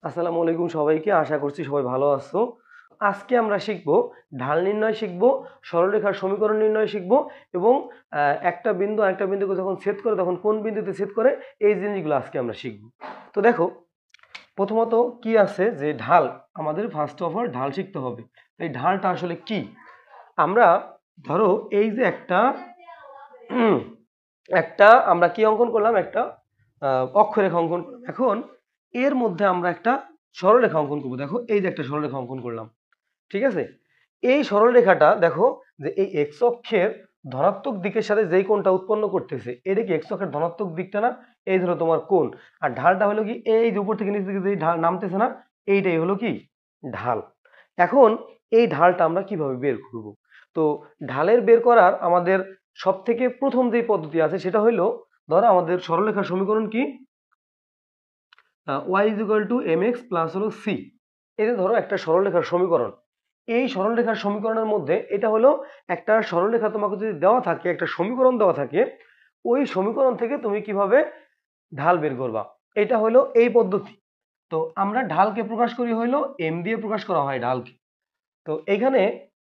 আসসালামু আলাইকুম সবাইকে, আশা করছি সবাই ভালো আছো। আজকে আমরা শিখবো ঢাল নির্ণয় শিখবো, সরলরেখার সমীকরণ নির্ণয় শিখবো এবং একটা বিন্দু আরেকটা বিন্দুকে যখন ছেদ করে তখন কোন বিন্দুতে ছেদ করে এই জিনিসগুলো আজকে আমরা শিখবো। তো দেখো, প্রথমত কি আছে যে ঢাল, আমাদের ফার্স্ট অফ অল ঢাল শিখতে হবে। এই ঢালটা আসলে কি? আমরা ধরো এই যে একটা আমরা কি অঙ্কন করলাম, একটা অক্ষরেখা অঙ্কন করলাম। এখন এর মধ্যে আমরা একটা সরলরেখা অঙ্কন করবো। দেখো এই যে একটা সরলরেখা অঙ্কন করলাম, ঠিক আছে? এই সরলরেখাটা দেখো যে এই এক্স অক্ষের ধনাত্মক দিকের সাথে যেই কোণটা উৎপন্ন করতেছে, এটা কি এক্স অক্ষের ধনাত্মক দিকটা না? এই ধরো তোমার কোণ। আর ঢালটা হলো কি এই যে উপর থেকে নিচ দিকে যে ঢাল নামতেছে না, এইটাই হলো কি ঢাল। এখন এই ঢালটা আমরা কিভাবে বের করব? তো ঢালের বের করার আমাদের সব থেকে প্রথম যে পদ্ধতি আছে সেটা হলো, ধরো আমাদের সরলরেখার সমীকরণ কি, y is equal to M X plus হলো সি। এটা ধরো একটা সরলরেখার সমীকরণ। এই সরলরেখার সমীকরণের মধ্যে এটা হলো একটা সরলরেখা, তোমাকে যদি দেওয়া থাকে একটা সমীকরণ দেওয়া থাকে, ওই সমীকরণ থেকে তুমি কিভাবে ঢাল বের করবা, এটা হলো এই পদ্ধতি। তো আমরা ঢালকে প্রকাশ করি হইলো এম দিয়ে প্রকাশ করা হয় ঢালকে। তো এখানে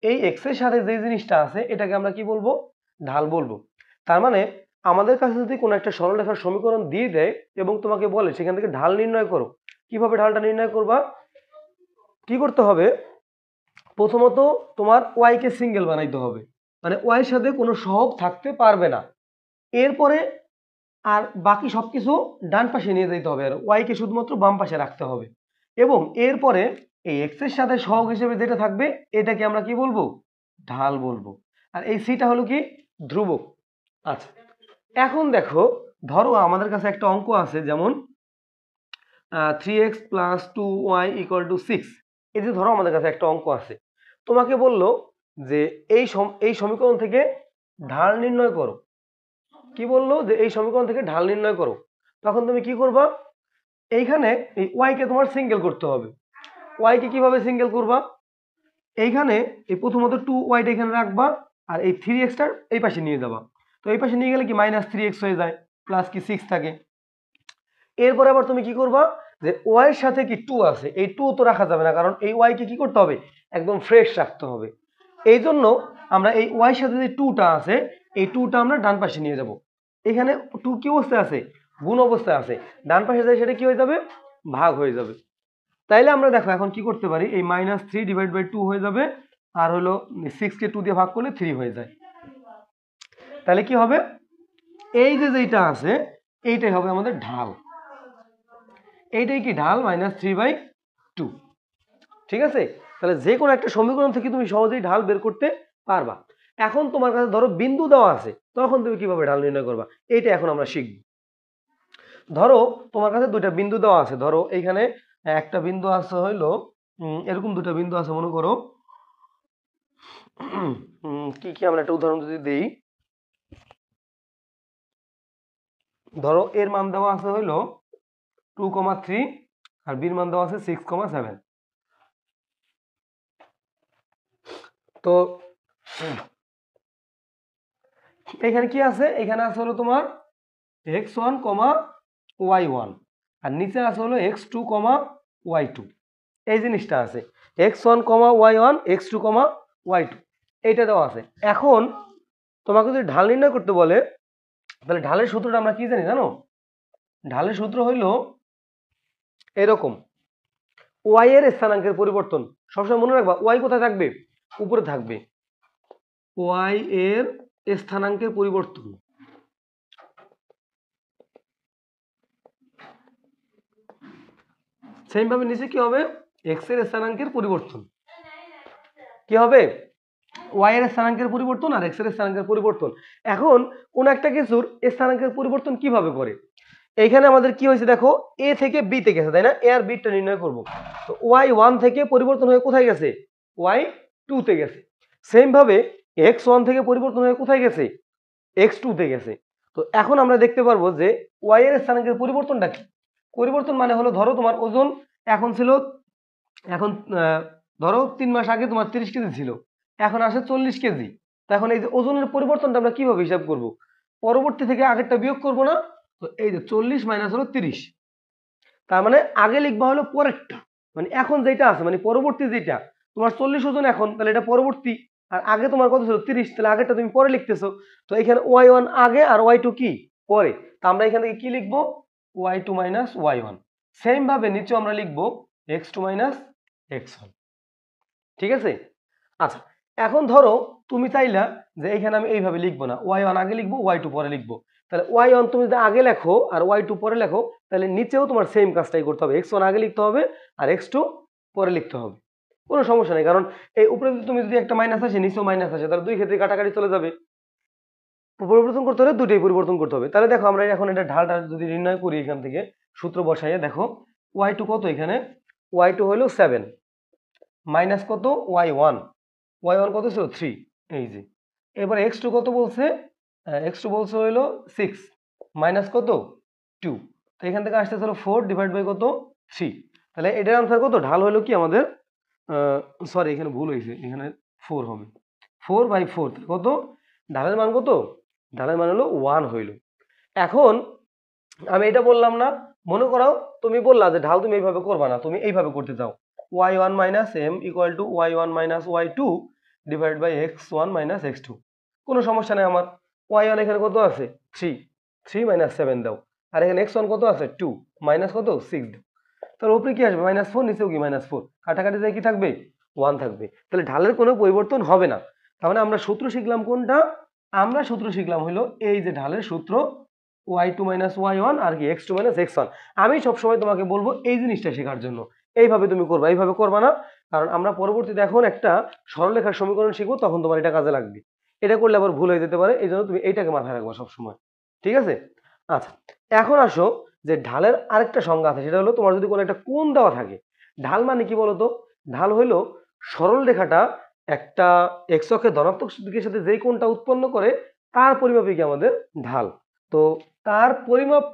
এই এক্স এর সাথে যে জিনিসটা আছে এটাকে আমরা কি বলবো, ঢাল বলবো। তার মানে আমাদের কাছে যদি কোনো একটা সরলরেখার সমীকরণ দিয়ে দেয় এবং তোমাকে বলে সেখান থেকে ঢাল নির্ণয় করো, কিভাবে ঢালটা নির্ণয় করবা? কি করতে হবে? প্রথমত তোমার ওয়াই কে সিঙ্গেল বানাইতে হবে, মানে ওয়াই এর সাথে কোনো সহগ থাকতে পারবে না। এরপরে আর বাকি সবকিছু ডান পাশে নিয়ে যেতে হবে, আর ওয়াই কে শুধুমাত্র বাম পাশে রাখতে হবে। এবং এরপরে এই এক্স এর সাথে সহগ হিসেবে যেটা থাকবে এটাকে আমরা কি বলবো, ঢাল বলবো। আর এই সিটা হলো কি ধ্রুবক। আচ্ছা, এখন দেখো, ধরো আমাদের কাছে একটা অঙ্ক আছে, যেমন 3x plus 2y equal to 6। এই যে ধরো আমাদের কাছে একটা অঙ্ক আছে, তোমাকে বললো যে এই সমীকরণ থেকে ঢাল নির্ণয় করো। কি বললো যে এই সমীকরণ থেকে ঢাল নির্ণয় করো। তখন তুমি কি করবা? এইখানে এই ওয়াই কে তোমার সিঙ্গেল করতে হবে। ওয়াই কে কিভাবে সিঙ্গেল করবা? এইখানে এই প্রথমত 2y এখানে রাখবা, আর এই 3x এই পাশে নিয়ে যাবা। তো এই পাশে নিয়ে গেলে কি -3x হয়ে যায়, প্লাস কি 6 থাকে। এরপরে আবার তুমি কি করবা, যে ওয়াই এর সাথে কি 2 আছে, এই 2 তো রাখা যাবে না, কারণ এই ওয়াই কে কি করতে হবে, একদম ফ্রেশ রাখতে হবে। এই জন্য আমরা এই ওয়াই এর সাথে যে 2টা আছে, এই 2টা আমরা ডান পাশে নিয়ে যাব। এখানে 2 কি অবস্থায় আছে, গুণ অবস্থায় আছে। ডান পাশে যায় সেটা কি হয়ে যাবে, ভাগ হয়ে যাবে। তাইলে আমরা দেখো এখন কি করতে পারি, এই -3/2 হয়ে যাবে, আর হলো 6 কে 2 দিয়ে ভাগ করলে 3 হয়ে যায়। তাহলে কি হবে, এই যে যেটা আছে এইটাই হবে আমাদের ঢাল। এইটাই কি ঢাল -3/2। ঠিক আছে? তাহলে যে কোনো একটা সমীকরণ থেকে তুমি সহজেই ঢাল বের করতে পারবা। এখন তোমার কাছে ধরো বিন্দু দেওয়া আছে, তখন তুমি কিভাবে ঢাল নির্ণয় করবা, এইটা এখন আমরা শিখব। ধরো তোমার কাছে দুইটা বিন্দু দেওয়া আছে, ধরো এইখানে একটা বিন্দু আছে হইলো এরকম, দুটো বিন্দু আছে মনে করো। কি কি আমরা একটা উদাহরণ যদি দিই, ধরো এর মান দেওয়া আছে হইলো 2,3 আর বির মান দেওয়া আছে 6,7। তো এখানে কি আছে, এখানে আছে হলো তোমার x1, y1, আর নিচে আছে হলো x2, y2। এই জিনিসটা আছে x1, y1, x2, y2, এইটা দেওয়া আছে। এখন তোমাকে যদি ঢাল নির্ণয় করতে বলে, তাহলে ঢালের সূত্রটা আমরা কি জানি জানো? ঢালের সূত্র হইল এরকম, ওয়াই এর স্থানাঙ্কের পরিবর্তন। সবসময় মনে রাখবা ওয়াই কোথায় থাকবে, উপরে থাকবে। ওয়াই এর স্থানাঙ্কের পরিবর্তন সেম ভাবে নিচে কি হবে, এক্স এর স্থানাঙ্কের পরিবর্তন। কি হবে, ওয়াই এর স্থানাঙ্কের পরিবর্তন আর এক্স এর স্থানাঙ্কের পরিবর্তন। এখন কোন একটা কিছুর স্থানাঙ্কের পরিবর্তন কিভাবে করে, এইখানে আমাদের কি হয়েছে দেখো, এ থেকে বি তে গেছে, তাই না? এ আর বি টা নির্ণয় করব। তো y1 থেকে পরিবর্তন হয়ে কোথায় গেছে, y2 তে গেছে। সেম ভাবে x1 থেকে পরিবর্তন হয়ে কোথায় গেছে, x2 তে গেছে। তো এখন আমরা দেখতে পারবো যে y এর স্থানাঙ্কের পরিবর্তনটা কি। পরিবর্তন মানে হলো, ধরো তোমার ওজন এখন ছিল, এখন ধরো 3 মাস আগে তোমার 30 কেজি ছিল, এখন আসে 40 কেজি। তো এখন এই যে ওজনের পরিবর্তনটা আমরা কিভাবে হিসাব করব, পরবর্তী থেকে আগেরটা বিয়োগ করব না? তো এই যে 40 মাইনাস হলো 30, তার মানে আগে লিখবা হলো পরেরটা, মানে এখন যেটা আছে মানে পরবর্তী যেটা তোমার 40 ওজন এখন, তাহলে এটা পরবর্তী, আর আগে তোমার কত ছিল 30, তাহলে আগেরটা তুমি পরে লিখতেছো। তো এখানে y1 আগে আর y2 কি পরে, তা আমরা এখান থেকে কি লিখবো y2 মাইনাস y1। সেম ভাবে নিচেও আমরা লিখবো x2 মাইনাস x1। ঠিক আছে। আচ্ছা এখন ধরো তুমি চাইলা যে এখানে আমি এইভাবে লিখবো না, y1 আগে লিখবো y2 পরে লিখবো, তাহলে y1 তুমি যদি আগে লেখো আর y2 পরে লেখো তাহলে নিচেও তোমার সেম কাজটাই করতে হবে, x1 আগে লিখতে হবে আর x2 পরে লিখতে হবে, কোনো সমস্যা নেই। কারণ এই উপরে তুমি যদি একটা মাইনাস আসে নিচেও মাইনাস আসে, তাহলে দুই ক্ষেত্রে কাটাকাটি চলে যাবে। পরিবর্তন করতে হলে দুটোই পরিবর্তন করতে হবে। তাহলে দেখো আমরা এখন এটা ঢালটা যদি নির্ণয় করি এখান থেকে সূত্র বসাইয়ে, দেখো y2 কত, এখানে y2 হলো 7 মাইনাস কত y1, y1 কত ছিল 3, এই যে। এবার x2 কত বলছে, x2 বলছে হলো 6 মাইনাস কত 2, তো এখান থেকে আসতে হলো 4 ডিভাইড বাই কত 3, তাহলে এটার আনসার কত ঢাল হলো কি আমাদের, সরি এখানে ভুল হয়েছে, এখানে 4 হবে, 4/4 কত ঢালের মান কত, ঢালের মান হলো 1 হইল। এখন আমি এটা বললাম না, মনে করো তুমি বললা যে ঢাল তুমি এইভাবে করবা না, তুমি এইভাবে করতে চাও y1 minus m equal to y1 minus y2 divide by x1 minus x2, কোনো সমস্যা নেই আমার। y1 এখানে কত আছে 3, 3 মাইনাস 7 দাও, আর এখানে x1 কত আছে 2 মাইনাস কত 6 দাও, তাহলে উপরে কি আসবে -4, নিচেও কি -4, কাটাকাটি যায় কি থাকবে 1 থাকবে, তাহলে ঢালের কোনো পরিবর্তন হবে না। তার মানে আমরা সূত্র শিখলাম কোনটা, আমরা সূত্র শিখলাম হলো এই যে ঢালের সূত্র y2 মাইনাস y1 আর কি x2 মাইনাস x1। আমি সবসময় তোমাকে বলবো এই জিনিসটা শেখার জন্য এইভাবে তুমি করবা, এইভাবে করবা না, কারণ আমরা পরবর্তীতে এখন একটা সরলরেখার সমীকরণ শিখবো, তখন তোমার এটা কাজে লাগবে। এটা করলে আবার ভুল হয়ে যেতে পারে, এই জন্য তুমি এইটাকে মাথায় রাখবা সবসময়, ঠিক আছে। আচ্ছা এখন আসো যে ঢালের আরেকটা সংজ্ঞা আছে, সেটা হলো তোমার যদি কোনো একটা কোণ দেওয়া থাকে, ঢাল মানে কি বলতো, ঢাল হইলো সরল রেখাটা একটা x অক্ষের ধনাত্মক দিকের সাথে যেই কোণটা উৎপন্ন করে তার পরিমাপই কি আমাদের ঢাল। তো তার পরিমাপ,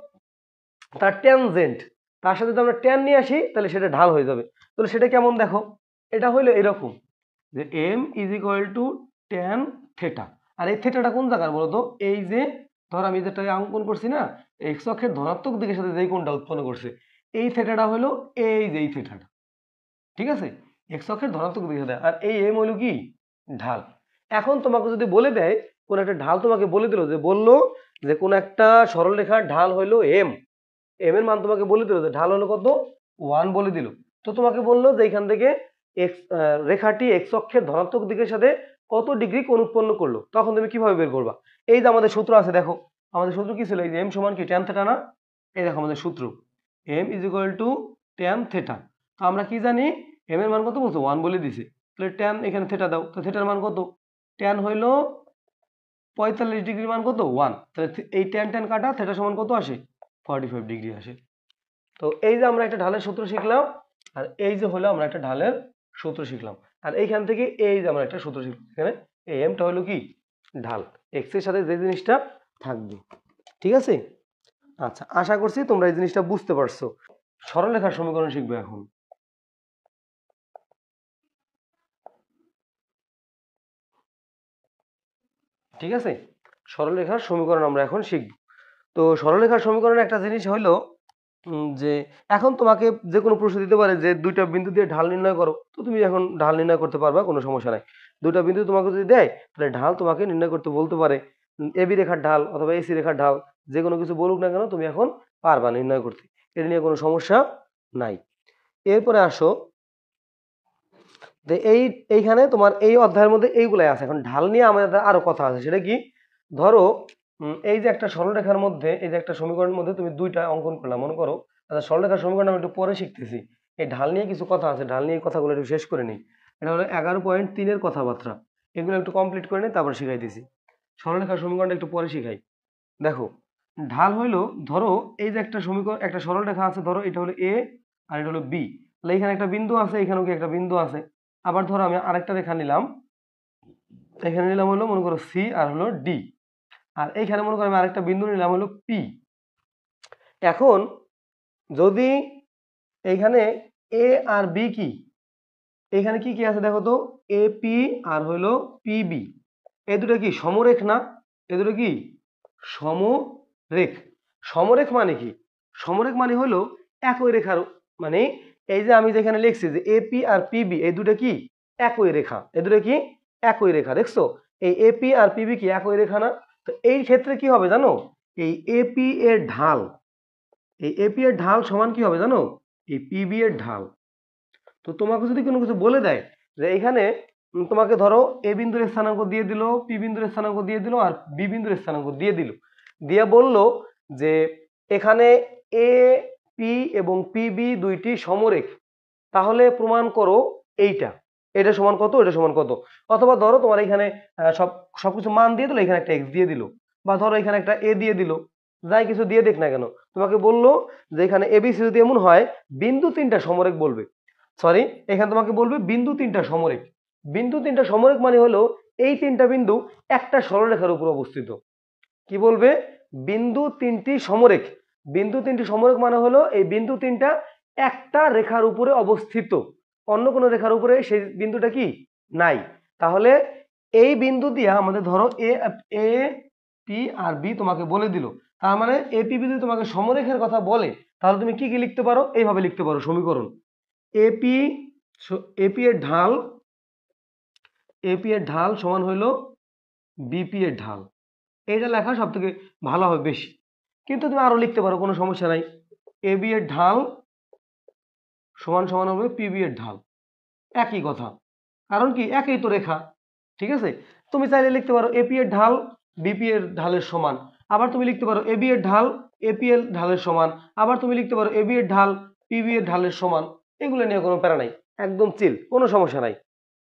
তার ট্যানজেন্ট, তার সাথে যদি আমরা ট্যান নিয়ে আসি তাহলে সেটা ঢাল হয়ে যাবে। তাহলে সেটা কেমন দেখো, এটা হইলো এরকম যে m is equal to tan theta, আর এই থেটাটা কোন জায়গার বলতো, এই যে ধর আমি যেটা অঙ্কন করছি না এক্স অক্ষের ধনাত্মক দিকের সাথে যেই কোণটা উৎপন্ন করছে এই থেটাটা হলো এই যে এই থেটাটা, ঠিক আছে, এক্স অক্ষের ধনাত্মক দিকের সাথে, আর এই এম হলো কি ঢাল। এখন তোমাকে যদি বলে দেয় কোন একটা ঢাল, তোমাকে বলে দিল যে বললো যে কোন একটা সরলরেখার ঢাল হলো এম, এম এর মান তোমাকে বলে দিল যে ঢাল হলো কত 1 বলে দিল, তো তোমাকে বললো যে এখান থেকে এক্স রেখাটি এক্স অক্ষের ধনাত্মক দিকের সাথে কত ডিগ্রি কোণ উৎপন্ন করলো, তখন তুমি কিভাবে বের করবা। এই যে আমাদের সূত্র আছে, দেখো আমাদের সূত্র কি ছিল, এই যে এম সমান কি ট্যান থেটা না, এই দেখো আমাদের সূত্র M is equal to tan theta. তো আমরা কি জানি এম এর মান কত বলছো 1 বলে দিছে, তাহলে ট্যান এখানে থেটা দাও, তো থেটার মান কত, ট্যান হইলো 45 ডিগ্রির মান কত 1, তাহলে এই ট্যান ট্যান কাটা থেটা সমান কত আসে 45 ডিগ্রি আসে। তো এই যে আমরা একটা ঢালের সূত্র শিখলাম, আর এই যে হলো আমরা একটা ঢালের সূত্র শিখলাম, আর এইখান থেকে এই যে আমরা একটা সূত্র শিখলাম, এখানে এই এমটা হলো কি ঢাল, এক্স এর সাথে যে জিনিসটা থাকবে, ঠিক আছে। আচ্ছা আশা করছি তোমরা এই জিনিসটা বুঝতে পারছো। সরলরেখার সমীকরণ শিখবে এখন। ঠিক আছে, সরলরেখার সমীকরণ আমরা এখন শিখব। তো সরলরেখার সমীকরণের একটা জিনিস হলো যে এখন তোমাকে যে কোনো প্রশ্ন দিতে পারে যে দুইটা বিন্দু দিয়ে ঢাল নির্ণয় করো, তো তুমি এখন ঢাল নির্ণয় করতে পারবা, কোনো সমস্যা নাই। দুইটা বিন্দু তোমাকে যদি দেয় তাহলে ঢাল তোমাকে নির্ণয় করতে বলতে পারে, এবি রেখার ঢাল অথবা এসি রেখার ঢাল, যে কোনো কিছু বলুক না কেন তুমি এখন পারবা নির্ণয় করতে, এটা নিয়ে কোনো সমস্যা নাই। এরপরে আসো যে এইখানে তোমার এই অধ্যায়ের মধ্যে এইগুলাই আছে। এখন ঢাল নিয়ে আমাদের আরো কথা আছে, সেটা কি, ধরো এই যে একটা সরলরেখার মধ্যে, এই যে একটা সমীকরণের মধ্যে তুমি দুইটা অঙ্কন করলাম, মনে করো। আচ্ছা সরলরেখার সমীকরণ আমি একটু পরে শিখতেছি, এই ঢাল নিয়ে কিছু কথা আছে, ঢাল নিয়ে কথাগুলো একটু শেষ করে নিই। এটা হলো 11.3 এর কথাবার্তা, এগুলো একটু কমপ্লিট করে নিই, তারপর শিখাইতেছি। সরলরেখার সমীকরণটা একটু পরে শিখাই। দেখো ঢাল হইলো, ধরো এই যে একটা সমীকরণ, একটা সরলরেখা আছে, ধরো এটা হলো এ আর এটা হলো বি, তাহলে এখানে একটা বিন্দু আছে, এখানেও কি একটা বিন্দু আছে। আবার ধরো আমি আরেকটা রেখা নিলাম, এখানে নিলাম হলো মনে করো সি আর হলো ডি, আর এইখানে মনে করো আমি আরেকটা বিন্দু নিলাম হলো পি। এখন যদি এইখানে এ আর বি কি, এখানে কি কি আছে দেখো তো, এ পি আর হলো পিবি, এই দুটো কি সমরেখ না, এই দুটো কি সমরেখ। সমরেখ মানে কি, সমরেখ মানে হলো একই রেখার, মানে এই যে আমি যেখানে লিখছি যে এপি আর পিবি এই দুটো কি একই রেখা, এই দুটো কি একই রেখা, দেখছো এই এপি আর পিবি কি একই রেখা না? তো এই ক্ষেত্রে কি হবে জানো, এই এপি এর ঢাল, এই এপি এর ঢাল সমান কি হবে জানো, এই পিবি এর ঢাল। তো তোমাকে যদি কোনো কিছু বলে দেয় যে এখানে তোমাকে ধরো এ বিন্দুর স্থানাঙ্ক দিয়ে দিল, পি বিন্দুর স্থানাঙ্ক দিয়ে দিল আর বি বিন্দুর স্থানাঙ্ক দিয়ে দিল, দিয়ে বলল যে এখানে এ পি এবং পিবি দুইটি সমরেখ, তাহলে প্রমাণ করো এইটা, এটা সমান কত, এটা সমান কত। অথবা ধরো তোমার এখানে সবকিছু মান দিয়ে দিল, এখানে একটা এক্স দিয়ে দিল, বা ধরো এখানে একটা এ দিয়ে দিল, যাই কিছু দিয়ে দেখ না কেন, তোমাকে বললো যে এখানে এবিসি যদি এমন হয় বিন্দু তিনটা সমরেখ বলবে, সরি এখানে তোমাকে বলবে বিন্দু তিনটা সমরেখ। বিন্দু তিনটা সমরেখ মানে হলো এই তিনটা বিন্দু একটা সরলরেখার উপর অবস্থিত। কি বলবে, বিন্দু তিনটি সমরেখ। বিন্দু তিনটি সমরেখ মানে হলো এই বিন্দু তিনটা একটা রেখার উপরে অবস্থিত, অন্য কোনো রেখার উপরে সেই বিন্দুটা কি নাই। তাহলে এই বিন্দু দিয়ে আমাদের ধরো এ এ পি আর বি তোমাকে বলে দিল, তার মানে এ পি বি যদি তোমাকে সমরেখের কথা বলে তাহলে তুমি কি কি লিখতে পারো, এইভাবে লিখতে পারো সমীকরণ এপি, এপি এর ঢাল, এপি এর ঢাল সমান হইলো বিপি এর ঢাল, এইটা লেখা সব থেকে ভালো হবে বেশি। কিন্তু তুমি আরো লিখতে পারো, কোনো সমস্যা নাই, এবি এর ঢাল সমান সমান হবে পিবি এর ঢাল, একই কথা, কারণ কি একই তো রেখা। ঠিক আছে, তুমি চাইলে লিখতে পারো এপি এর ঢাল বিপি এর ঢালের সমান, আবার তুমি লিখতে পারো এবি এর ঢাল এপি এর ঢালের সমান, আবার তুমি লিখতে পারো এবি এর ঢাল পিবি এর ঢালের সমান। এগুলো নিয়ে কোনো প্যারা নাই, একদম চিল, কোনো সমস্যা নাই।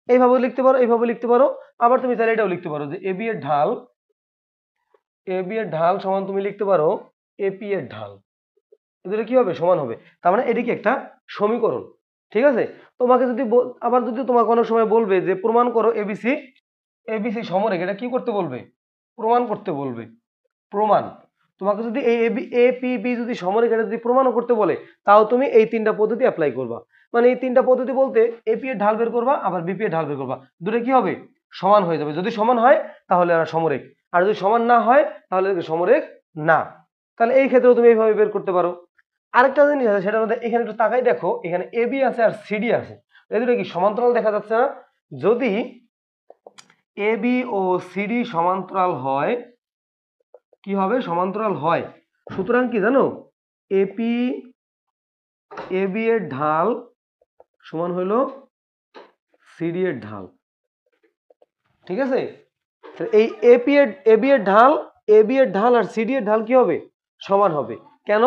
এইভাবে লিখতে পারো, এইভাবে লিখতে পারো, আবার তুমি চাইলে এটাও লিখতে পারো যে এবি এর ঢাল, এবি এর ঢাল সমান তুমি লিখতে পারো এপি এর ঢাল, এদের কি হবে সমান হবে। তার মানে এটি কি একটা সমীকরণ। ঠিক আছে, তোমাকে যদি আবার যদি তোমাকে অনেক সময় বলবে যে প্রমাণ করো এবিসি, এবিসি সমরেখ, এটা কি করতে বলবে, প্রমাণ করতে বলবে, প্রমাণ। তোমাকে যদি এই এ পি বি যদি সমরেখ এটা যদি প্রমাণও করতে বলে, তাও তুমি এই তিনটা পদ্ধতি অ্যাপ্লাই করবা। মানে এই তিনটা পদ্ধতি বলতে এপি এর ঢাল বের করবা, আবার বিপি এর ঢাল বের করবা, দুটো কি হবে সমান হয়ে যাবে। যদি সমান হয় তাহলে এরা সমরেখ, আর যদি সমান না হয় তাহলে সমরেখ না। তাহলে এই ক্ষেত্রেও তুমি এইভাবে বের করতে পারো। আরেকটা জিনিস আছে, সেটা মধ্যে এখানে একটু তাকাই দেখো, এখানে এবি আছে আর সিডি আছে, এই দুটো কি সমান্তরাল দেখা যাচ্ছে না? যদি এবি ও সিডি সমান্তরাল হয়, কি হবে সমান্তরাল হয়, সুতরাং কি জানো, এপি এবি এর ঢাল সমান হইল সিডি এর ঢাল। ঠিক আছে, এই এবি এর ঢাল, এবি এর ঢাল আর সিডি এর ঢাল কি হবে সমান হবে। কেন,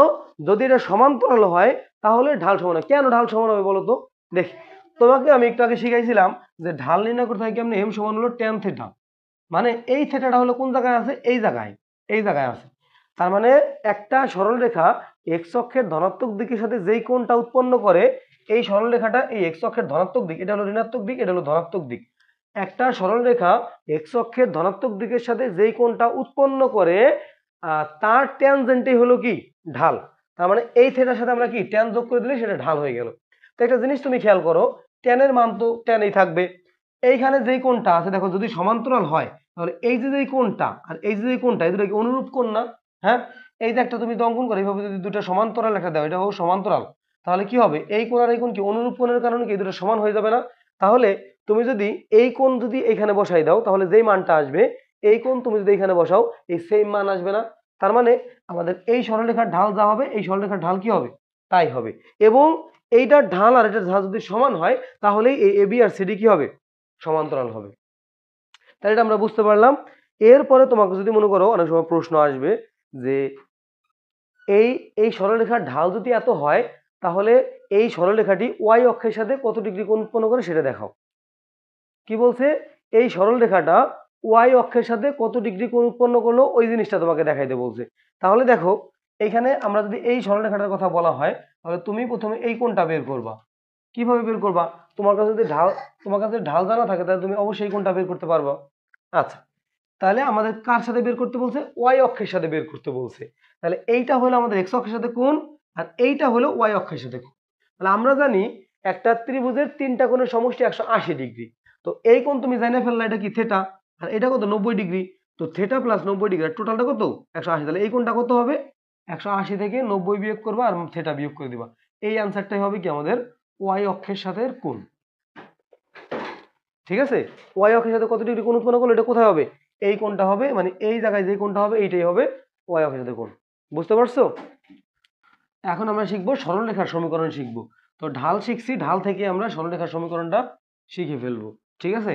যদি এটা সমান্তরাল হয় তাহলে ঢাল সমান হয়। কেন ঢাল সমান হবে বলো তো, দেখি তোমাকে আমি একটু আগে শিখাইছিলাম যে ঢাল নির্ণয় করতে হয় কেমনে, এম সমান হলো ট্যান থেটা, মানে এই থেটাটা হলো কোন জায়গায় আছে, এই জায়গায়, এই জায়গায় আছে। তার মানে একটা সরলরেখা এক্স অক্ষের ধনাত্মক দিকের সাথে যেই কোণটা উৎপন্ন করে, এই সরলরেখাটা এই এক্স অক্ষের ধনাত্মক দিক, এটা হলো ঋণাত্মক দিক, এটা হলো ধনাত্মক দিক। একটা সরলরেখা এক্স অক্ষের ধনাত্মক দিকের সাথে যেই কোণটা উৎপন্ন করে তার ট্যানজেন্টই হলো কি ঢাল। তার মানে এই থেটার সাথে আমরা কি ট্যান যোগ করে দিলে সেটা ঢাল হয়ে গেল। তো একটা জিনিস তুমি খেয়াল করো, ট্যানের মান তো ট্যানই থাকবে, এইখানে যেই কোণটা আছে দেখো যদি সমান্তরাল হয় তাহলে এই যে যেই কোণটা আর এই যে যেই কোণটা, এই দুটো কি অনুরূপ কোণ না? হ্যাঁ, এই যে একটা তুমি অঙ্কন করো এইভাবে, যদি দুটো সমান্তরাল একটা দাও, এটা হোক সমান্তরাল, তাহলে কি হবে এই কোণ আর এই কোণ কি অনুরূপ কোণের কারণে কি এই দুটো সমান হয়ে যাবে না? তাহলে তুমি যদি এই কোণ যদি এখানে বসাই দাও তাহলে যেই মানটা আসবে, এই কোণ তুমি যদি এখানে বসাও এই সেম মান আসবে না? তার মানে আমাদের এই সরলরেখার ঢাল যা হবে এই সরলরেখার ঢাল কি হবে তাই হবে। এবং এইটার ঢাল আর এটার ঢাল যদি সমান হয় তাহলেই এই এবি আর সিডি কি হবে সমান্তরাল হবে। তাহলে এটা আমরা বুঝতে পারলাম। এরপরে তোমাকে যদি মনে করো অনেক সময় প্রশ্ন আসবে যে এই এই সরলরেখার ঢাল যদি এত হয় তাহলে এই সরলরেখাটি ওয়াই অক্ষের সাথে কত ডিগ্রি কোণ উৎপন্ন করে সেটা দেখাও। কি বলছে, এই সরলরেখাটা ওয়াই অক্ষের সাথে কত ডিগ্রি কোণ উৎপন্ন করলো ওই জিনিসটা তোমাকে দেখাইতে বলছে। তাহলে দেখো এখানে আমরা যদি এই সরলরেখাটার কথা বলা হয় তাহলে তুমি প্রথমে এই কোণটা বের করবা। কিভাবে বের করবা, তোমার কাছে যদি ঢাল জানা থাকে তাহলে তুমি অবশ্যই কোণটা বের করতে পারবা। আচ্ছা, তাহলে আমাদের কার সাথে বের করতে বলছে, ওয়াই অক্ষের সাথে বের করতে বলছে। তাহলে এইটা হলো আমাদের এক্স অক্ষের সাথে কোণ আর এইটা হলো ওয়াই অক্ষের সাথে কোণ। তাহলে আমরা জানি একটা ত্রিভুজের তিনটা কোণের সমষ্টি 180 ডিগ্রি। তো এই কোণ তুমি জানে ফেললা এটা কি থেটা, আর এটা কত 90 ডিগ্রি। তো থেটা প্লাস 90 ডিগ্রি টোটালটা কত 180, তাহলে এই কোণটা কত হবে 180 থেকে 90 বিয়োগ করবা আর থিটা বিয়োগ করে দিবা। এই আনসারটাই হবে কি আমাদের ওয়াই অক্ষের সাথে কোণ। ঠিক আছে, ওয়াই অক্ষের সাথে কত ডিগ্রি কোণ উৎপন্ন করলে এটা কোথায় হবে? এই কোণটা হবে, মানে এই জায়গায় যে কোণটা হবে এইটাই হবে ওয়াই অক্ষের সাথে কোণ। বুঝতে পারছো? এখন আমরা শিখবো সরলরেখার সমীকরণ শিখবো। তো ঢাল শিখছি, ঢাল থেকে আমরা সরলরেখার সমীকরণটা শিখে ফেলবো। ঠিক আছে,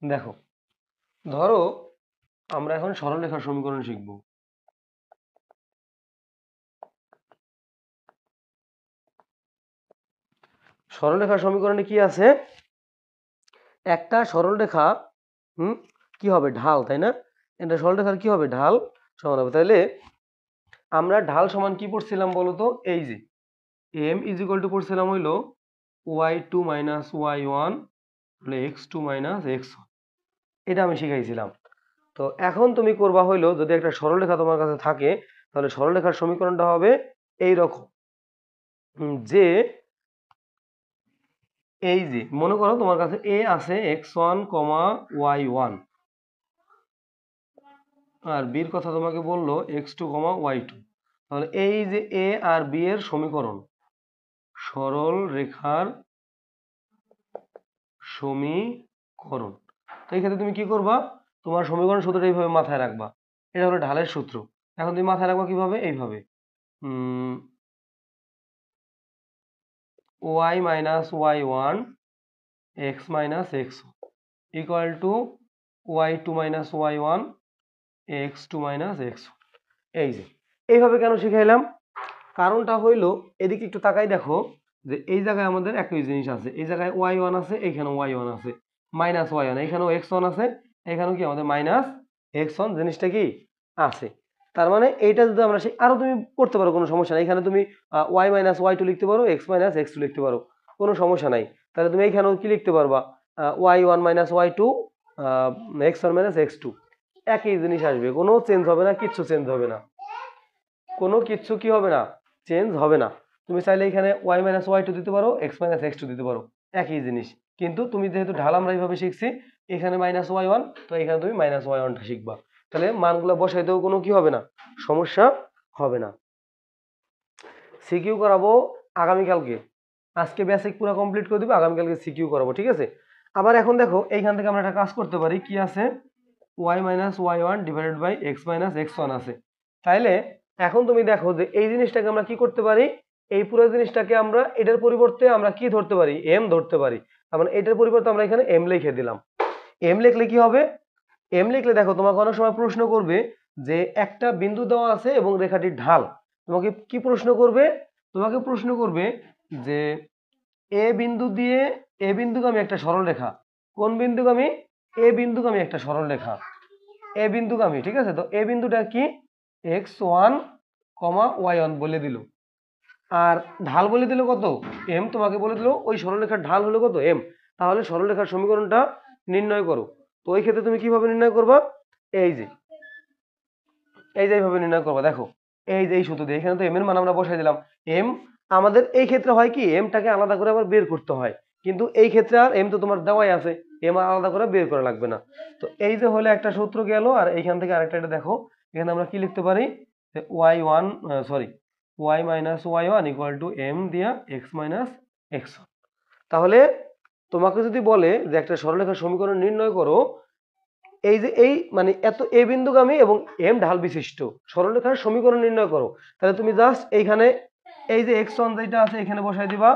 দেখো ধরো আমরা এখন সরলরেখার সমীকরণ শিখবো। সরলরেখার সমীকরণে কি আছে? একটা সরলরেখা কি হবে? ঢাল, তাই না? এটা সরলরেখার কি হবে? ঢাল সমান হবে। তাহলে আমরা ঢাল সমান কি পড়ছিলাম বলতো? এই যে এম ইজ ইকুয়াল টু পড়ছিলাম হইলো y2 minus y1 x2 minus x1, এটা আমি শিখাইছিলাম। তো এখন তুমি করবা হইলো, যদি একটা সরলরেখা তোমার কাছে থাকে তাহলে সরলরেখার সমীকরণটা হবে এই রকম, যে এই যে মনে করো তোমার কাছে a আছে x1, y1 আর b এর কথা তোমাকে বললো x2, y2। তাহলে এই যে a আর b এর সমীকরণ, সরল রেখার সমীকরণ। তো এই ক্ষেত্রে তুমি কি করবা? তোমার সমীকরণ সূত্রটা এইভাবে মাথায় রাখবা। এটা হলো ঢালের সূত্র। এখন তুমি মাথায় রাখবা কিভাবে? এইভাবে y minus y1 x minus x1 equal to y2 minus y1 x2 minus x1। এই যে এইভাবে কেন শিখাইলাম? কারণটা হইলো, এদিকে একটু তাকাই দেখো যে এই জায়গায় আমাদের একই জিনিস আছে, এই জায়গায় y1 আছে, এইখানেও y1 আছে, মাইনাস y1, এইখানেও x1 আছে, এখানেও কি আমাদের মাইনাস x1 জিনিসটা কি আছে। তার মানে এইটা যদি আমরা আরো তুমি করতে পারো, কোনো সমস্যা নাই। এখানে তুমি y মাইনাস y2 লিখতে পারো, x মাইনাস x2 লিখতে পারো, কোনো সমস্যা নাই। তাহলে তুমি এইখানেও কি লিখতে পারবা? y1 minus y2 x1 minus x2, একই জিনিস আসবে, কোনো চেঞ্জ হবে না, কিচ্ছু চেঞ্জ হবে না, কোনো কিচ্ছু কি হবে না, চেঞ্জ হবে না। তুমি চাইলে এখানে y মাইনাস y2 দিতে পারো, x মাইনাস x2 দিতে পারো, একই জিনিস। কিন্তু তুমি যেহেতু ঢাল আমরা এইভাবে শিখছি, এখানে মাইনাস y1, তো এখানে তুমি মাইনাস y1টা শিখবা। তাহলে মানগুলো বসাইতেও কোনো কি হবে না, সমস্যা হবে না। সিকিউ করাবো আগামীকালকে, আজকে বেসিক পুরো কমপ্লিট করে দিব, আগামীকালকে সিকিউ করাবো। ঠিক আছে, আবার এখন দেখো এইখান থেকে আমরা একটা কাজ করতে পারি। কি আছে? y minus y1 divided by x minus x1 আছে। তাইলে এখন তুমি দেখো যে এই জিনিসটাকে আমরা কি করতে পারি? এই পুরো জিনিসটাকে আমরা এটার পরিবর্তে আমরা কি ধরতে পারি? m ধরতে পারি। তার মানে এটার পরিবর্তে আমরা এখানে m লিখে দিলাম। m লিখলে কি হবে? m লিখলে দেখো তোমাকে অনেক সময় প্রশ্ন করবে যে একটা বিন্দু দেওয়া আছে এবং রেখাটির ঢাল। তোমাকে কি প্রশ্ন করবে? তোমাকে প্রশ্ন করবে যে এ বিন্দু দিয়ে, এ বিন্দুগামী একটা সরল রেখা। কোন বিন্দুগামী? এ বিন্দুগামী একটা সরল রেখা, এ বিন্দুগামী। ঠিক আছে, তো এ বিন্দুটা কি? x1, y1 বলে দিল, আর ঢাল বলে দিল কত? m। তোমাকে বলে দিল ওই সরলরেখার ঢাল হলো কত? m। তাহলে সরলরেখার সমীকরণটা নির্ণয় করো। তো ওই ক্ষেত্রে তুমি কিভাবে নির্ণয় করবা? এই যে এইভাবে নির্ণয় করবা। দেখো এই যে এই সূত্র দিয়ে, এখানে তো m এর মান আমরা বসাই দিলাম। m আমাদের এই ক্ষেত্রে হয় কি, mটাকে আলাদা করে আবার বের করতে হয়, কিন্তু এই ক্ষেত্রে আর m তো তোমার দেওয়াই আছে, m আলাদা করে বের করা লাগবে না। তো এই যে হলে একটা সূত্র গেল, আর এইখান থেকে আরেকটা, এটা দেখো এখানে আমরা কি লিখতে পারি? y minus y1 equal to m দিয়া x মাইনাস x1। তাহলে তোমাকে যদি বলে যে একটা সরলরেখার সমীকরণ নির্ণয় করো, এই যে এই মানে এত এ বিন্দুগামী এবং m ঢাল বিশিষ্ট সরলরেখার সমীকরণ নির্ণয় করো, তাহলে তুমি জাস্ট এইখানে এই যে x1 যেটা আছে এখানে বসাই দিবা,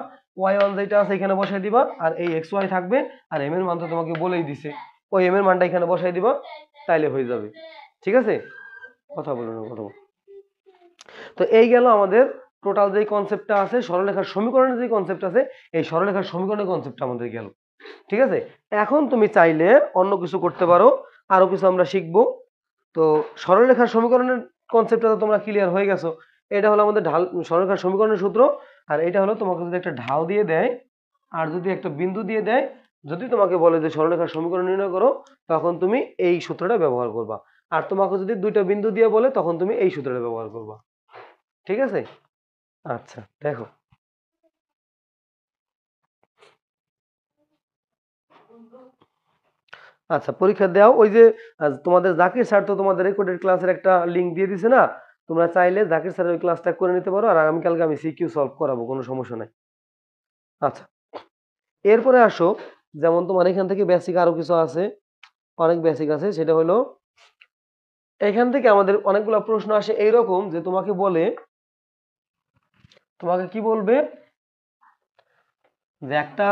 y1 যেটা আছে এখানে বসাই দিবা, আর এই xy থাকবে, আর m এর মান তো তোমাকে বলেই দিছে, ওই m এর মানটা এখানে বসাই দিবা, তাইলে হয়ে যাবে। ঠিক আছে, কথা বলুন কথা। তো এই গেল আমাদের টোটাল যে কনসেপ্টটা আছে সরলরেখার সমীকরণের যে কনসেপ্ট আছে, এই সরলরেখার সমীকরণের কনসেপ্টটা আমাদের গেল। ঠিক আছে, এখন তুমি চাইলে অন্য কিছু করতে পারো, আরো কিছু আমরা শিখবো। তো সরলরেখার সমীকরণের কনসেপ্টটা তো তোমরা ক্লিয়ার হয়ে গেছো। এটা হলো আমাদের ঢাল, সরলরেখার সমীকরণের সূত্র। আর এটা হলো তোমাকে যদি একটা ঢাল দিয়ে দেয় আর যদি একটা বিন্দু দিয়ে দেয়, যদি তোমাকে বলে যে সরলরেখার সমীকরণ নির্ণয় করো, তখন তুমি এই সূত্রটা ব্যবহার করবা। আর তোমাকে যদি দুইটা বিন্দু দিয়ে বলে, তখন তুমি এই সূত্রটা ব্যবহার করবা। ঠিক আছে, আচ্ছা দেখো আচ্ছা পরীক্ষা দাও। ওই যে তোমাদের জাকির স্যার তো তোমাদের রেকর্ডেড ক্লাসের একটা লিংক দিয়ে দিছে না, তোমরা চাইলে জাকির স্যারের ওই ক্লাসটা করে নিতে পারো, আর আগামীকালকে আমি সিকিউ সলভ করাবো, কোনো সমস্যা নাই। আচ্ছা, এরপরে আসো, যেমন তোমার এখান থেকে বেসিক আরো কিছু আছে, অনেক বেসিক আছে। সেটা হলো এখান থেকে আমাদের অনেকগুলো প্রশ্ন আসে এইরকম যে তোমাকে কি বলবে যে একটা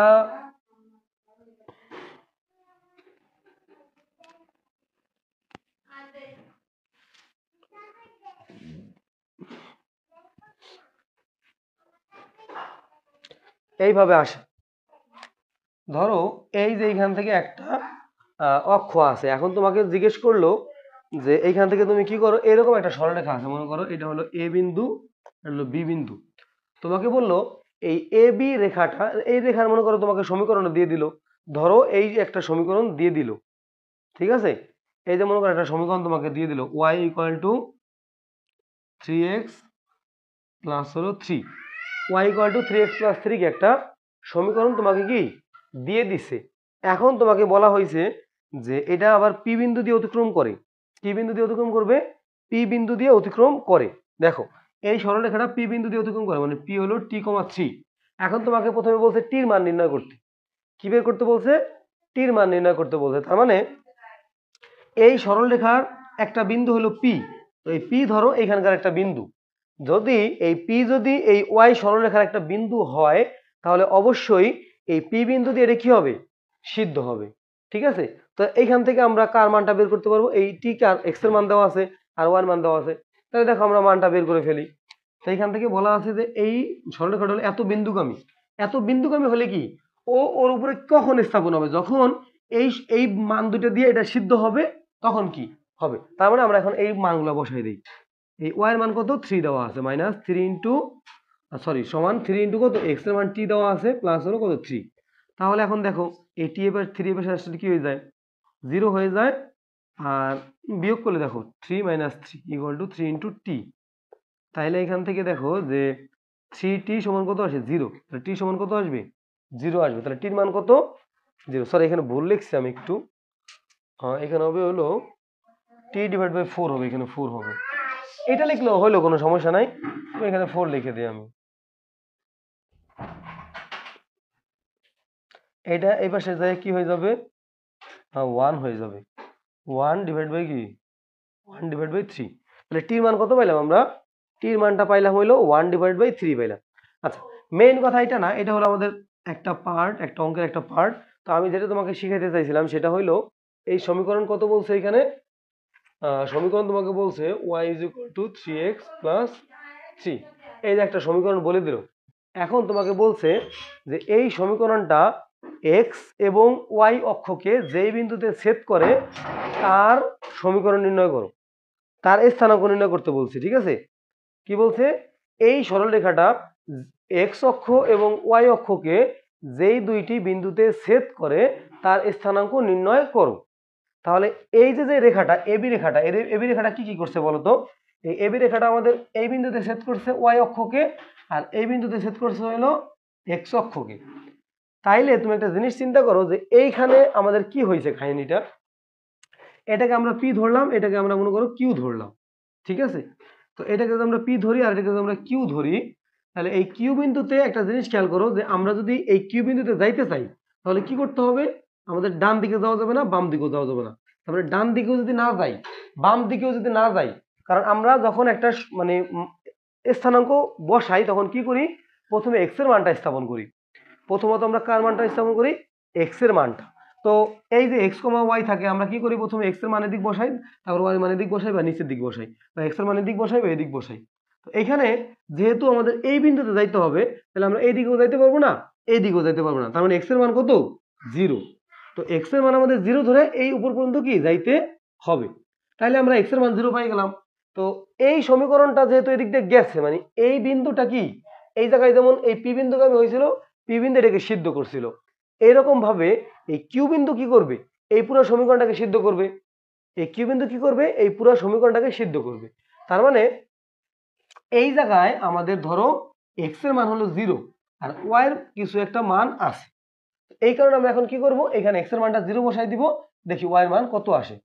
এইভাবে আসে, ধরো এই যে এইখান থেকে একটা অক্ষ আছে, এখন তোমাকে জিজ্ঞেস করলো যে এইখান থেকে তুমি কি করো, এরকম একটা সরলরেখা আছে, মনে করো এটা হলো এ বিন্দু, এটা হলো বি বিন্দু। তোমাকে বললো এই এ বি রেখাটা, এই রেখার মনে করো তোমাকে সমীকরণ দিয়ে দিল, ধরো এই একটা সমীকরণ দিয়ে দিল, ঠিক আছে। এই যে মনে করো একটা সমীকরণ তোমাকে দিয়ে দিল, y equal to 3x plus হলো 3, y equal to 3x plus 3 কে একটা সমীকরণ তোমাকে কি দিয়ে দিছে। এখন তোমাকে বলা হয়েছে যে এটা আবার পি বিন্দু দিয়ে অতিক্রম করে, কি বিন্দু দিয়ে অতিক্রম করবে, পি বিন্দু দিয়ে অতিক্রম করে। দেখো এই সরলরেখাটা পি বিন্দু দিয়ে অতিক্রম করে, মানে পি হলো t,3। এখন তোমাকে প্রথমে বলছে টির মান নির্ণয় করতে, কি বের করতে বলছে, টির মান নির্ণয় করতে বলছে। তার মানে এই সরলরেখার একটা বিন্দু হলো পি, তো এই পি ধরো এখানকার একটা বিন্দু, যদি এই পি যদি এই ওয়াই সরলরেখার একটা বিন্দু হয়, তাহলে অবশ্যই এই পি বিন্দু দিয়ে এটা কি হবে, সিদ্ধ হবে, ঠিক আছে। তো এইখান থেকে আমরা কার মানটা বের করতে পারবো, এই টি কার এক্স এর মান দেওয়া আছে আর ওয়াই মান দেওয়া আছে, তাহলে দেখো আমরা মানটা বের করে ফেলি। তো এইখান থেকে বলা আছে যে এই সরলরেখাটা হলো এত বিন্দুগামী, এত বিন্দুগামী হলে কি ও ওর উপরে কখন স্থাপন হবে, যখন এই এই মান দুটো দিয়ে এটা সিদ্ধ হবে তখন কি হবে। তার মানে আমরা এখন এই মানগুলো বসাই দিই। এই ওয়াই এর মান কত, 3 দেওয়া আছে, মাইনাস 3 ইন্টু সমান 3 ইন্টু কত, এক্স এর মান টি দেওয়া আছে, প্লাস হলো কত 3। তাহলে এখন দেখো এই টি এবার 3 এর পাশে আসলে কি হয়ে যায়, 0 হয়ে যায়, আর বিয়োগ করলে দেখো 3 minus 3 equal to 3 into T. তাহলে এখান থেকে দেখো যে 3t সমান কত আসে, 0, তাহলে টি সমান কত আসবে, 0 আসবে। তাহলে টির মান কত, 0। সরি এখানে ভুল লিখছি আমি একটু, এখানে হবে হলো t/4 হবে, এখানে 4 হবে, এটা লিখলেও হলো, কোনো সমস্যা নাই। তো এখানে 4 লিখে দিই আমি, এটা এই পাশে যায় কি হয়ে যাবে, 1 হয়ে যাবে, 1/3। তাহলে টির মান কত পাইলাম আমরা, টির মানটা পাইলাম হইলো 1/3 পাইলাম। আচ্ছা, মেইন কথা এটা না, এটা হলো আমাদের একটা পার্ট, একটা অঙ্কের একটা পার্ট। তো আমি যেটা তোমাকে শিখাইতে চাইছিলাম সেটা হইলো এই সমীকরণ কত বলছে এখানে, সমীকরণ তোমাকে বলছে y is equal two 3x plus 3, এই যে একটা সমীকরণ বলে দিল। এখন তোমাকে বলছে যে এই সমীকরণটা x এবং y অক্ষকে যেই বিন্দুতে ছেদ করে তার সমীকরণ নির্ণয় করো, তার স্থানাঙ্ক নির্ণয় করতে বলছে, ঠিক আছে। কি বলছে, এই সরলরেখাটা x অক্ষ এবং y অক্ষকে যেই দুইটি বিন্দুতে ছেদ করে তার স্থানাঙ্ক নির্ণয় করো। তাহলে এই যে রেখাটা এবি রেখাটা, এবি রেখাটা কি কি করছে বলতো, এই এবি রেখাটা আমাদের এই বিন্দুতে ছেদ করছে ওয়াই অক্ষকে, আর এই বিন্দুতে ছেদ করছে হলো এক্স অক্ষকে। তাইলে তুমি একটা জিনিস চিন্তা করো যে এইখানে আমাদের কি হয়েছে কাহিনীটা, এটাকে আমরা পি ধরলাম, এটাকে আমরা মনে করো কিউ ধরলাম, ঠিক আছে। তো এটাকে যদি আমরা পি ধরি আর এটাকে যদি আমরা কিউ ধরি, তাহলে এই কিউ বিন্দুতে একটা জিনিস খেয়াল করো যে আমরা যদি এই কিউ বিন্দুতে যাইতে চাই তাহলে কি করতে হবে, আমাদের ডান দিকে যাওয়া যাবে না, বাম দিকেও যাওয়া যাবে না। তারপরে ডান দিকেও যদি না যাই, বাম দিকেও যদি না যাই, কারণ আমরা যখন একটা মানে স্থানাঙ্ক বসাই তখন কি করি, প্রথমে এক্স এর মানটা স্থাপন করি। প্রথমত আমরা কার মানটা স্থাপন করি, এক্স এর মানটা। তো এই যে এক্স কমা ওয়াই থাকে, আমরা কি করি, প্রথমে এক্স এর মানের দিক বসাই, তারপর ওয়াই মানের দিক বসাই বা নিচের দিক বসাই, বা এক্স এর মানের দিক বসাই বা এই দিক বসাই। তো এখানে যেহেতু আমাদের এই বিন্দুতে যাইতে হবে, তাহলে আমরা এই দিকেও যাইতে পারবো না, এই দিকেও যাইতে পারবো না, তার মানে এক্স এর মান কত, 0। তো এক্স এর মান আমাদের 0 ধরে এই উপর পর্যন্ত কি যাইতে হবে, তাহলে আমরা এক্স এর মান 0 পাই গেলাম। তো এই সমীকরণটা যেহেতু এদিক দিয়ে গেছে, মানে এই বিন্দুটা কি এই জায়গায় যেমন এই পি বিন্দুগামী হয়েছিল, পি বিন্দু এটাকে সিদ্ধ করছিল, এইরকম ভাবে এই কিউ বিন্দু কি করবে, এই পুরো সমীকরণটাকে সিদ্ধ করবে, এই কিউ বিন্দু কি করবে, এই পুরো সমীকরণটাকে সিদ্ধ করবে। তার মানে এই জায়গায় আমাদের ধরো এক্স এর মান হলো 0 আর ওয়াই এর কিছু একটা মান আছে, এই কারণে আমরা এখন কি করব, এখানে এক্স এর মানটা 0 বসাই দিব, দেখি ওয়াই এর মান কত আসে।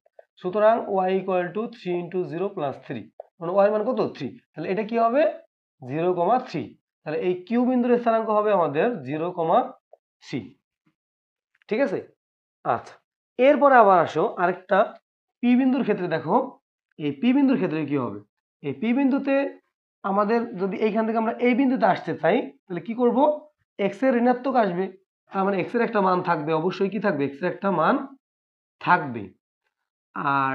সুতরাং Y equal to 3 into 0 plus 3, মানে ওয়াই মান কত 3, তাহলে এটা কি হবে 0,3। তাহলে এই কিউ বিন্দুর স্থানাঙ্ক হবে আমাদের 0,3। ঠিক আছে। আচ্ছা, এরপরে আবার আসো আরেকটা পি বিন্দুর ক্ষেত্রে। দেখো এই পি বিন্দুর ক্ষেত্রে কি হবে, এই পি বিন্দুতে আমাদের যদি এইখান থেকে আমরা এই বিন্দুতে আসতে চাই তাহলে কি করব, এক্স এর ঋণাত্মক আসবে, তার মানে এক্স এর একটা মান থাকবে, অবশ্যই কি থাকবে, এক্স এর একটা মান থাকবে। আর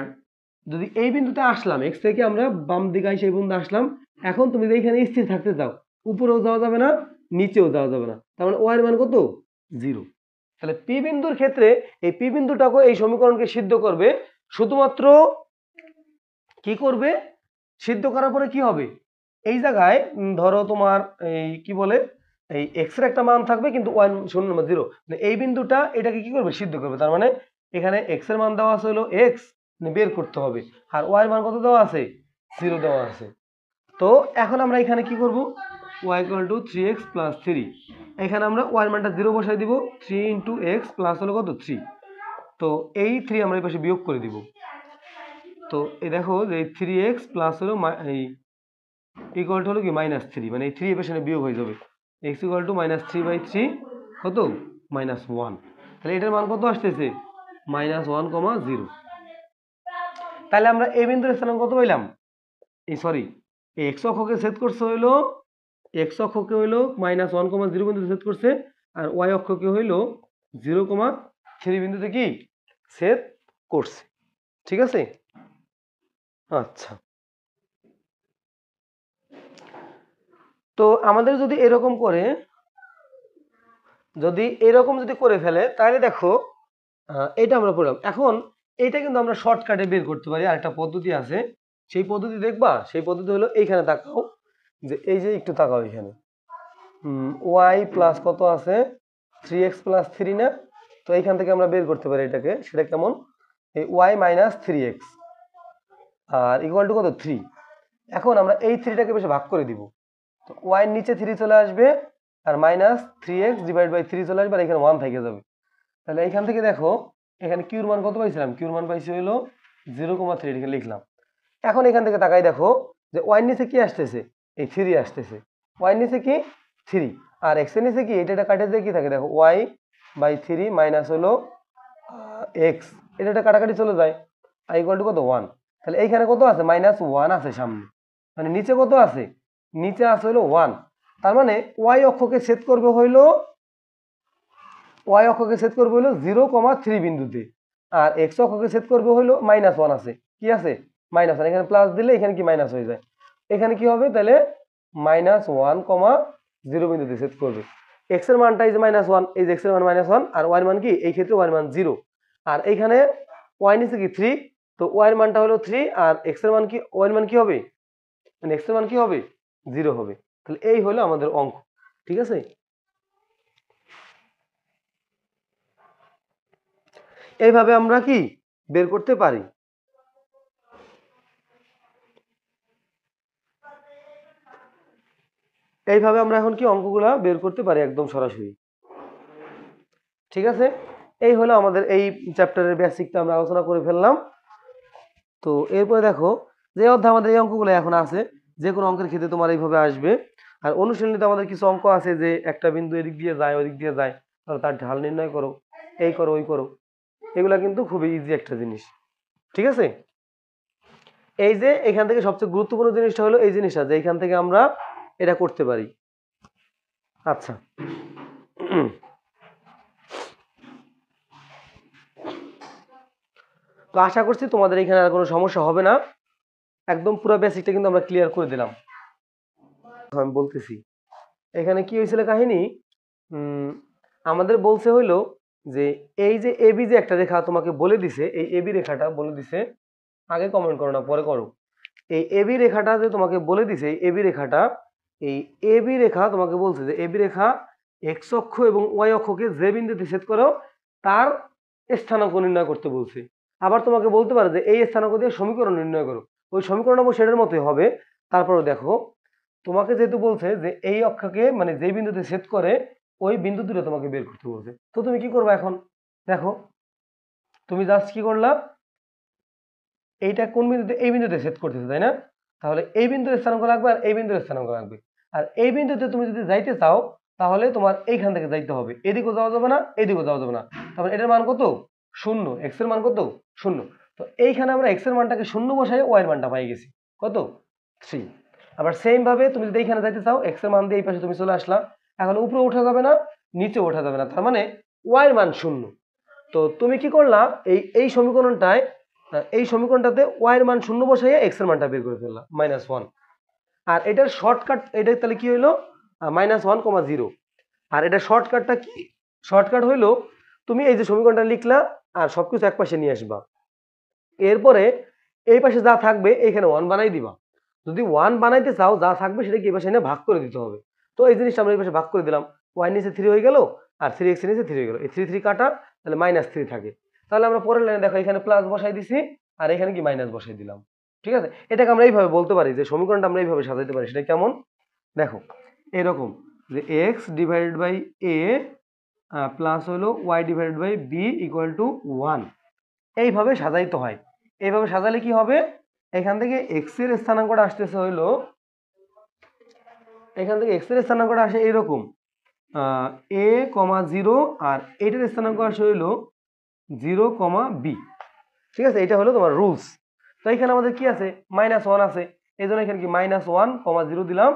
যদি এই বিন্দুতে আসলাম, এক্স থেকে আমরা বাম দিকে সেই বিন্দু আসলাম, এখন তুমি যদি এখানে স্থির থাকতে চাও, উপরেও যাওয়া যাবে না, নিচেও যাওয়া যাবে না, তার মানে ওয়াই এর মান কত 0। তাহলে পি বিন্দুর ক্ষেত্রে এই পি বিন্দুটাকে এই সমীকরণকে সিদ্ধ করবে, শুধুমাত্র কি করবে, সিদ্ধ করার পরে কি হবে, এই জায়গায় ধরো তোমার এই কি বলে এই এক্স এর একটা মান থাকবে কিন্তু ওয়াই শূন্য 0, এই বিন্দুটা এটাকে কি করবে, সিদ্ধ করবে। তার মানে এখানে এক্স এর মান দেওয়া আছে হলো এক্স, বের করতে হবে, আর ওয়াই এর মান কত দেওয়া আছে 0 দেওয়া আছে। তো এখন আমরা এখানে কি করব, y = 3x + 3, এখানে আমরা y এর মানটা 0 বসাই দিব, 3 × x প্লাস হলো কত 3, তো এই 3 আমরা এই পাশে বিয়োগ করে দিব। তো এই দেখো যে 3x প্লাস হলো এই ইকুয়াল টু হলো কি -3, মানে এই 3 এর পাশে বিয়োগ হয়ে যাবে, x = -3/3 কত -1, তাহলে এটার মান কত আসতেছে -1,0। তাহলে আমরা এই বিন্দুর স্থানাঙ্ক কত পাইলাম, এই সরি এই x অক্ষকে ছেদ করছে হইলো, x অক্ষকে হইলো -1,0 বিন্দুতে ছেদ করছে, আর y অক্ষকে হইলো 0,3 বিন্দুতে কি ছেদ করছে। ঠিক আছে। আচ্ছা, তো আমাদের যদি এরকম করে, যদি করে ফেলে তাহলে দেখো এটা আমরা পড়লাম। এখন এইটা কিন্তু আমরা শর্টকাটে বের করতে পারি, আরেকটা পদ্ধতি আছে, সেই পদ্ধতি দেখবা, সেই পদ্ধতি হলো এইখানে তাকাও, যে এই যে একটু তাকাও এখানে y প্লাস কত আছে 3x + 3 না, তো এইখান থেকে আমরা বের করতে পারি এটাকে, সেটা কেমন, এই y - 3x R equal to কত 3। এখন আমরা এই 3টাকে বেশি ভাগ করে দিব, তো y এর নিচে 3 চলে আসবে, আর -3x / 3 চলে আসবে, আর এখানে 1 থেকে যাবে। তাহলে এখান থেকে দেখো এখানে কিউর মান কত পাইছিলাম, কিউর মান পাইছি হলো 0,3, এখানে লিখলাম। এখন এখান থেকে তাকাই দেখো যে y এর নিচে কি আসতেছে, এই 3 আসতেছে, y এর নিচে কি 3, আর x এর নিচে কি এটা কাটে দিয়ে কি থাকে দেখো y/3 মাইনাস হলো x, এটা কাটাকাটি চলে যায়, আর ইকুয়াল টু কত 1। তাহলে এইখানে কত আছে -1 আছে সামনে, মানে নিচে কত আছে, নিচে আছে হলো 1। তার মানে y অক্ষকে ছেদ করবে হইলো, y অক্ষকে ছেদ করবে হলো 0,3 বিন্দুতে, আর x অক্ষকে ছেদ করবে হলো -1 আছে, কি আছে -1, এখানে প্লাস দিলে এখানে কি মাইনাস হয়ে যায়, এখানে কি হবে তাহলে -1,0 বিন্দুতে ছেদ করবে। x এর মানটা এই যে -1, এই যে x এর মান -1, আর y এর মান কি, এই ক্ষেত্রে y এর মান 0, আর এইখানে y নিচে কি 3, তো y এর মানটা হলো 3, আর x এর মান কি, y এর মান কি হবে, মানে x এর মান কি হবে 0 হবে। তাহলে এই হলো আমাদের অঙ্ক। ঠিক আছে, এইভাবে আমরা কি বের করতে পারি। এইভাবে আমরা এখন কি অঙ্কগুলা বের করতে পারি একদম সরাসরি। ঠিক আছে, এই হলো আমাদের এই চ্যাপ্টারের বেসিকটা আমরা আলোচনা করে ফেললাম। তো এরপরে দেখো যে অধ্যায় আমাদের এই অঙ্কগুলো এখন আছে, যে কোনো অঙ্কের ক্ষেত্রে তোমার এইভাবে আসবে। আর অনুশীলনীতে আমাদের কিছু অঙ্ক আছে যে একটা বিন্দু এদিক দিয়ে যায় ওদিক দিয়ে যায়, তাহলে তার ঢাল নির্ণয় করো, এই করো ওই করো, এগুলা কিন্তু খুবই ইজি একটা জিনিস। ঠিক আছে, এই যে এখান থেকে সবচেয়ে গুরুত্বপূর্ণ জিনিসটা হলো এই জিনিসটা, যে এখান থেকে আমরা এটা করতে পারি। আচ্ছা, তো আশা করছি তোমাদের এখানে আর কোনো সমস্যা হবে না, একদম পুরো বেসিকটা কিন্তু আমরা ক্লিয়ার করে দিলাম। আমি বলতেছি এখানে কি হয়েছিল কাহিনী, আমাদের বলছে হইলো যে এই যে এবি যে একটা রেখা তোমাকে বলে দিছে, এই এবি রেখাটা বলে দিছে, আগে কমেন্ট করো না পরে করো, এই এবি রেখাটা যে তোমাকে বলে দিছে, এই এবি রেখাটা, এই এবি রেখা তোমাকে বলছে যে এবি রেখা এক্স অক্ষ এবং ওয়াই অক্ষকে যে বিন্দুতে ছেদ করো তার স্থানাঙ্ক নির্ণয় করতে বলছে। আবার তোমাকে বলতে পারে যে এই স্থানাঙ্ক দিয়ে সমীকরণ নির্ণয় করো, ওই সমীকরণ অবশ্য সেটার মতোই হবে। তারপরে দেখো তোমাকে যেহেতু বলছে যে এই অক্ষকে মানে যে বিন্দুতে ছেদ করে ওই বিন্দু দুটো তোমাকে বের করতে বলছে, তো তুমি কি করবে এখন দেখো, তুমি জাস্ট কি করলা, এইটা কোন বিন্দুতে, এই বিন্দুতে ছেদ করতেছে তাই না, তাহলে এই বিন্দুর স্থানাঙ্ক লাগবে আর এই বিন্দুর স্থানাঙ্ক লাগবে। আর এই বিন্দুতে তুমি যদি যাইতে চাও তাহলে তোমার এইখান থেকে যাইতে হবে, এদিকেও যাওয়া যাবে না এদিকেও যাওয়া যাবে না। তাহলে এটার মান কত? 0। এক্স এর মান কত? 0। তো এইখানে আমরা এক্স এর মানটাকে 0 বসাই ওয়াই এর মানটা পাই গেছি কত? 3। আবার সেম ভাবে তুমি যদি এইখানে যাইতে চাও এক্স এর মান দিয়ে এই পাশে তুমি চলে আসলা, এখন উপরে ওঠা যাবে না নিচে ওঠা যাবে না, তার মানে ওয়াই এর মান 0। তো তুমি কি করলা, এই সমীকরণটায় এই সমীকরণটাতে ওয়াই এর মান 0 বসাইয়ে এক্স এর মানটা বের করে ফেললা -1। আর এটার শর্টকাট, এটা তাহলে কি হইলো -1,0। আর এটা শর্টকাটটা কি? শর্টকাট হইলো তুমি এই যে সমীকরণটা লিখলা আর সবকিছু এক পাশে নিয়ে আসবা, এরপরে এই পাশে যা থাকবে এইখানে 1 বানাই দিবা। যদি 1 বানাইতে চাও যা থাকবে সেটাকে এই পাশে এনে ভাগ করে দিতে হবে। তো এই জিনিসটা আমরা এই পাশে ভাগ করে দিলাম, ওয়াই নিচে 3 হয়ে গেল আর 3x নিচে 3 হয়ে গেল, এই 3 3 কাটা, তাহলে -3 থাকে। তাহলে আমরা পরের লাইনে দেখো এখানে প্লাস বসাই দিছি আর এখানে কি মাইনাস বসাই দিলাম। ঠিক আছে, এটাকে আমরা এইভাবে বলতে পারি যে সমীকরণটা আমরা এইভাবে সাজাইতে পারি। সেটা কেমন দেখো, এরকম যে x divided by a plus হলো y divided by b equal to 1, এইভাবে সাজাইতে হয়। এইভাবে সাজালে কি হবে, এখান থেকে x এর স্থানাঙ্কটা আসতেছে হইলো, এখান থেকে x এর স্থানাঙ্কটা আসে এইরকম a,0 আর এইটার স্থানাঙ্ক আসে হইলো 0,b। ঠিক আছে, এটা হলো তোমার রুলস। তো এখানে আমাদের কি আছে, -1 আছে, এই জন্য এখানে কি -1,0 দিলাম।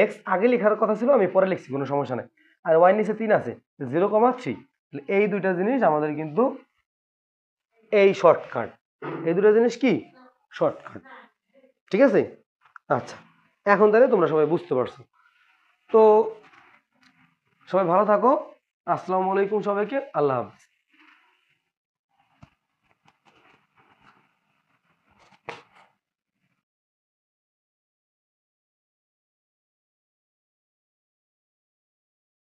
এক্স আগে লেখার কথা ছিল, আমি পরে লিখছি, কোনো সমস্যা নেই। আর ওয়াই নিচে 3 আছে, 0,3। এই দুইটা জিনিস আমাদের কিন্তু এই শর্টকাট, এই দুটো জিনিস কি শর্টকাট। ঠিক আছে, আচ্ছা এখন তাহলে তোমরা সবাই বুঝতে পারছো। তো সবাই ভালো থাকো, আসসালামু আলাইকুম সবাইকে, আল্লাহ হাফেজ।